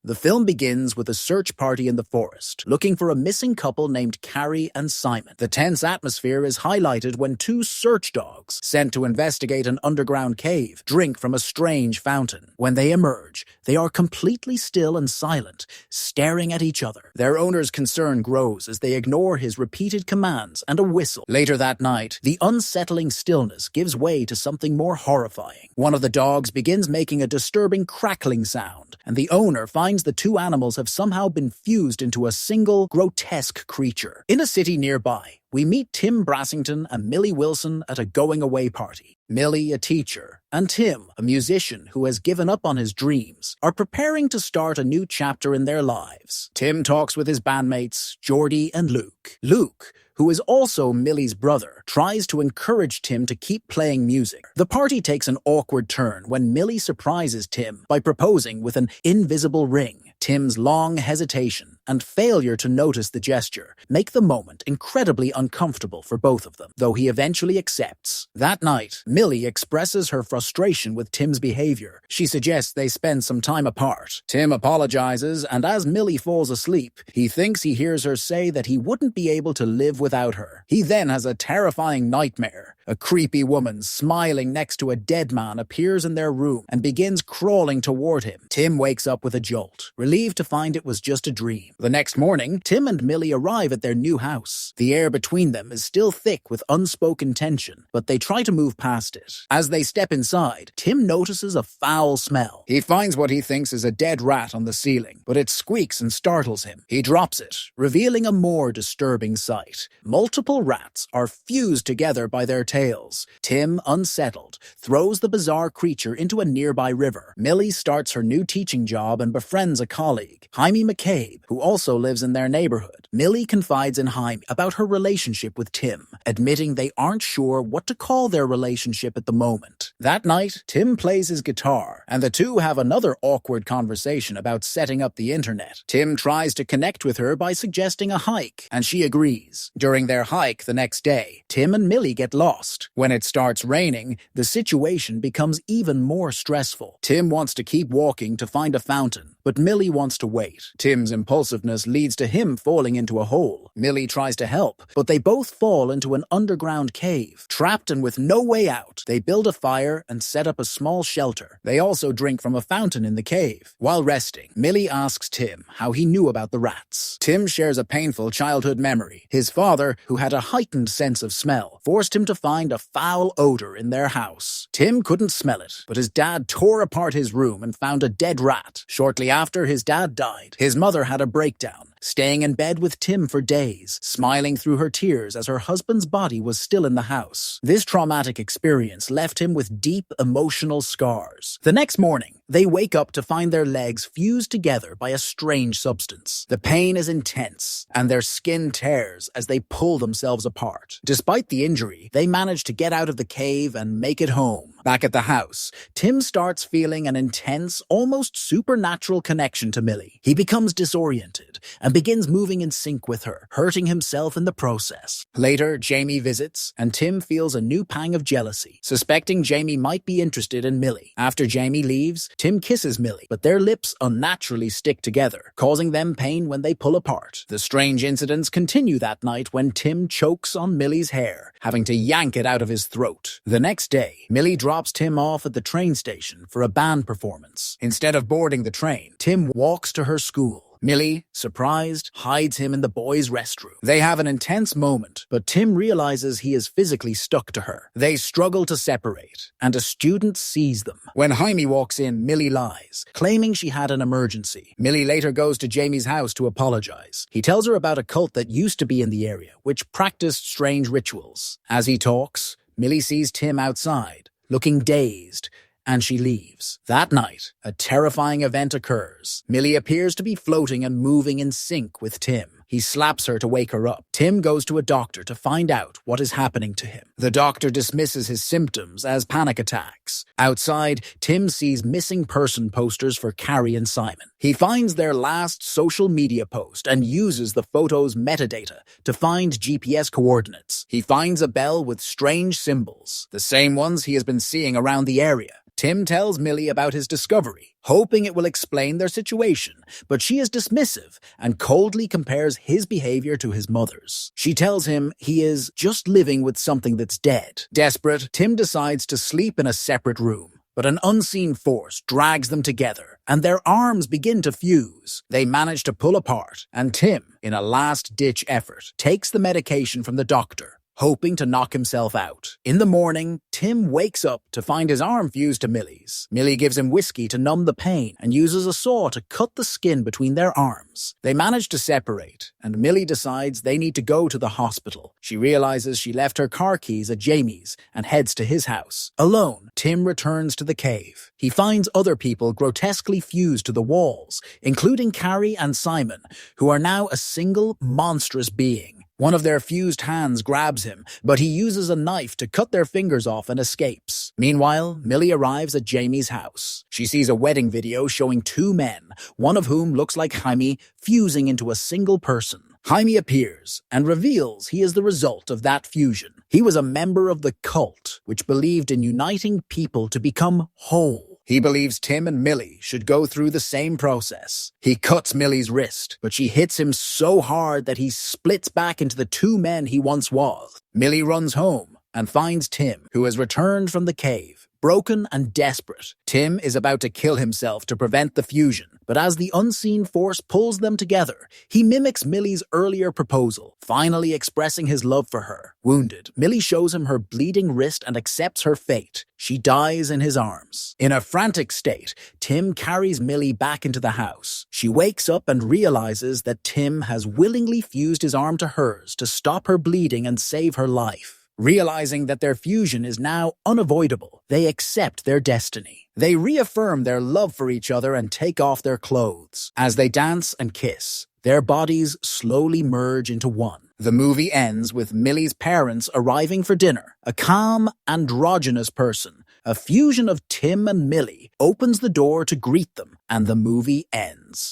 The film begins with a search party in the forest, looking for a missing couple named Carrie and Simon. The tense atmosphere is highlighted when two search dogs, sent to investigate an underground cave, drink from a strange fountain. When they emerge, they are completely still and silent, staring at each other. Their owner's concern grows as they ignore his repeated commands and a whistle. Later that night, the unsettling stillness gives way to something more horrifying. One of the dogs begins making a disturbing crackling sound, and the owner finds the two animals have somehow been fused into a single, grotesque creature. In a city nearby, we meet Tim Brassington and Millie Wilson at a going-away party. Millie, a teacher, and Tim, a musician who has given up on his dreams, are preparing to start a new chapter in their lives. Tim talks with his bandmates, Jordy and Luke. Luke, who is also Millie's brother, tries to encourage Tim to keep playing music. The party takes an awkward turn when Millie surprises Tim by proposing with an invisible ring. Tim's long hesitation and failure to notice the gesture make the moment incredibly uncomfortable for both of them, though he eventually accepts. That night, Millie expresses her frustration with Tim's behavior. She suggests they spend some time apart. Tim apologizes, and as Millie falls asleep, he thinks he hears her say that he wouldn't be able to live without her. He then has a terrifying nightmare. A creepy woman smiling next to a dead man appears in their room and begins crawling toward him. Tim wakes up with a jolt, relieved to find it was just a dream. The next morning, Tim and Millie arrive at their new house. The air between them is still thick with unspoken tension, but they try to move past it. As they step inside, Tim notices a foul smell. He finds what he thinks is a dead rat on the ceiling, but it squeaks and startles him. He drops it, revealing a more disturbing sight. Multiple rats are fused together by their tails. Tim, unsettled, throws the bizarre creature into a nearby river. Millie starts her new teaching job and befriends a colleague, Jaime McCabe, who also lives in their neighborhood. Millie confides in Jaime about her relationship with Tim, admitting they aren't sure what to call their relationship at the moment. That night, Tim plays his guitar, and the two have another awkward conversation about setting up the internet. Tim tries to connect with her by suggesting a hike, and she agrees. During their hike the next day, Tim and Millie get lost. When it starts raining, the situation becomes even more stressful. Tim wants to keep walking to find a fountain, but Millie wants to wait. Tim's impulsiveness leads to him falling into a hole. Millie tries to help, but they both fall into an underground cave. Trapped and with no way out, they build a fire and set up a small shelter. They also drink from a fountain in the cave. While resting, Millie asks Tim how he knew about the rats. Tim shares a painful childhood memory. His father, who had a heightened sense of smell, forced him to find a foul odor in their house. Tim couldn't smell it, but his dad tore apart his room and found a dead rat. Shortly after his dad died, his mother had a breakdown, staying in bed with Tim for days, smiling through her tears as her husband's body was still in the house. This traumatic experience left him with deep emotional scars. The next morning, they wake up to find their legs fused together by a strange substance. The pain is intense, and their skin tears as they pull themselves apart. Despite the injury, they manage to get out of the cave and make it home. Back at the house, Tim starts feeling an intense, almost supernatural connection to Millie. He becomes disoriented and begins moving in sync with her, hurting himself in the process. Later, Jamie visits, and Tim feels a new pang of jealousy, suspecting Jamie might be interested in Millie. After Jamie leaves, Tim kisses Millie, but their lips unnaturally stick together, causing them pain when they pull apart. The strange incidents continue that night when Tim chokes on Millie's hair, having to yank it out of his throat. The next day, Millie drops Tim off at the train station for a band performance. Instead of boarding the train, Tim walks to her school. Millie, surprised, hides him in the boys' restroom. They have an intense moment, but Tim realizes he is physically stuck to her. They struggle to separate, and a student sees them. When Jaime walks in, Millie lies, claiming she had an emergency. Millie later goes to Jamie's house to apologize. He tells her about a cult that used to be in the area, which practiced strange rituals. As he talks, Millie sees Tim outside, looking dazed, and she leaves. That night, a terrifying event occurs. Millie appears to be floating and moving in sync with Tim. He slaps her to wake her up. Tim goes to a doctor to find out what is happening to him. The doctor dismisses his symptoms as panic attacks. Outside, Tim sees missing person posters for Carrie and Simon. He finds their last social media post and uses the photo's metadata to find GPS coordinates. He finds a bell with strange symbols, the same ones he has been seeing around the area. Tim tells Millie about his discovery, hoping it will explain their situation, but she is dismissive and coldly compares his behavior to his mother's. She tells him he is just living with something that's dead. Desperate, Tim decides to sleep in a separate room. But an unseen force drags them together, and their arms begin to fuse. They manage to pull apart, and Tim, in a last-ditch effort, takes the medication from the doctor, hoping to knock himself out. In the morning, Tim wakes up to find his arm fused to Millie's. Millie gives him whiskey to numb the pain and uses a saw to cut the skin between their arms. They manage to separate, and Millie decides they need to go to the hospital. She realizes she left her car keys at Jamie's and heads to his house. Alone, Tim returns to the cave. He finds other people grotesquely fused to the walls, including Carrie and Simon, who are now a single monstrous being. One of their fused hands grabs him, but he uses a knife to cut their fingers off and escapes. Meanwhile, Millie arrives at Jamie's house. She sees a wedding video showing two men, one of whom looks like Jaime, fusing into a single person. Jaime appears and reveals he is the result of that fusion. He was a member of the cult, which believed in uniting people to become whole. He believes Tim and Millie should go through the same process. He cuts Millie's wrist, but she hits him so hard that he splits back into the two men he once was. Millie runs home and finds Tim, who has returned from the cave, broken and desperate. Tim is about to kill himself to prevent the fusion, but as the unseen force pulls them together, he mimics Millie's earlier proposal, finally expressing his love for her. Wounded, Millie shows him her bleeding wrist and accepts her fate. She dies in his arms. In a frantic state, Tim carries Millie back into the house. She wakes up and realizes that Tim has willingly fused his arm to hers to stop her bleeding and save her life. Realizing that their fusion is now unavoidable, they accept their destiny. They reaffirm their love for each other and take off their clothes. As they dance and kiss, their bodies slowly merge into one. The movie ends with Millie's parents arriving for dinner. A calm, androgynous person, a fusion of Tim and Millie, opens the door to greet them, and the movie ends.